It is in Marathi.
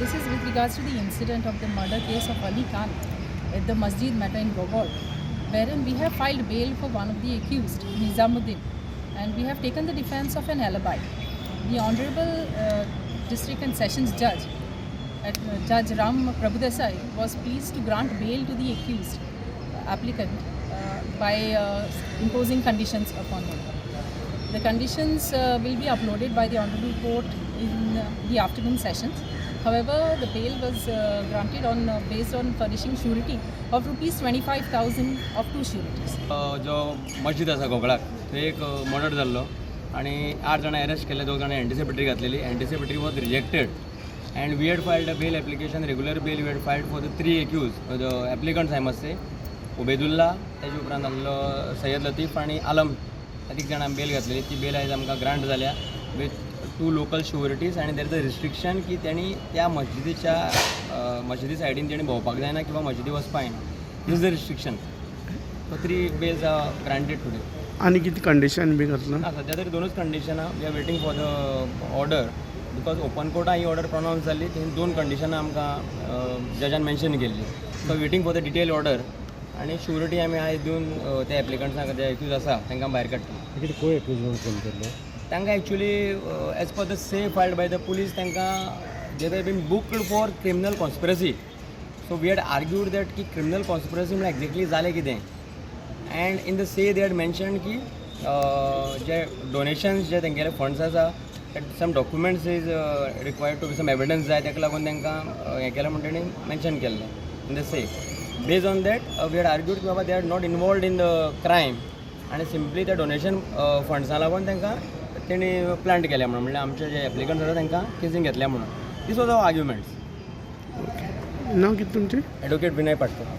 This is with regards to the incident of the murder case of Ali Khan at the Masjid Mata in Gogol, wherein we have filed bail for one of the accused, Nizamuddin, and we have taken the defense of an alibi. The Honorable District and Sessions Judge, Judge Ram Prabhudesai, was pleased to grant bail to the accused applicant by imposing conditions upon him. The conditions will be uploaded by the Honorable Court in the afternoon sessions. However, the bail was granted on based on furnishing surety of rupees 25,000 of two sureties. जो मस्जिद आसा गोगळाक थंय एक मर्डर जाल्लो आनी 8 जाणां अरेस्ट केले, 2 जाणां एंटिसिपेटरी घातलेली. Anticipatory was rejected and we had filed a bail application, regular bail we had filed for the 3 accused, the applicants I must say, Ubaidullah, तेजे उपरांत आसलो सय्यद लतीफ आनी आलम, ह्या 3 जाणां बेल घातलेली. ती बेल आयज आमकां ग्रांट जाल्या विथ 2 लोकल शुअरिटीज आनी देर इज अ रिस्ट्रिक्शन की तेणी त्या मस्जिदीच्या मस्जिदी सायडीन तेणी भोंवपाक जायना किंवा मस्जिदी वचपाक जायना. This is the restriction. So 3 bails are granted today. आनी कितें कंडिशन बी घातला? सद्या तरी 2च कंडिशन आहा. We are waiting for the order because open कोर्टान ही ऑर्डर प्रोनावंस जाल्ली. थंय 2 कंडिशनां आमकां जजान मेन्शन केल्ली. So waiting for the detail order आनी श्युरिटी आमी आयज दिवन त्या एप्लिकंट्सांक जे एक्यूज आसा तांकां भायर काडटले. कितें कोण एक्यूज म्हणून फोन केल्लो? तांकां actually as per the say filed by the police तांकां they have been booked for criminal conspiracy. So we had argued that की क्रिमिनल कॉन्स्पिरसी म्हळ्यार एक्झॅक्टली जालें कितें. And in the say they had mention की जे डोनेशन्स जे तेंगेले फंड्स आसा some documents is required to be some evidence जाय, ताका लागून तांकां हें केलें म्हणून तेणी मेन्शन केल्लें in the say. Based on that we had argued की Baba they are not involved in the crime आनी सिम्पली त्या डोनेशन फंड्सा लागून तांकां तेणी प्लांट केल्या म्हणून, म्हणल्यार आमचे जे एप्लिकंट्स आसा तांकां केसीन घेतल्या म्हणून. This was our arguments. नांव कितें तुमचें? एडवोकेट विनय पाटकर.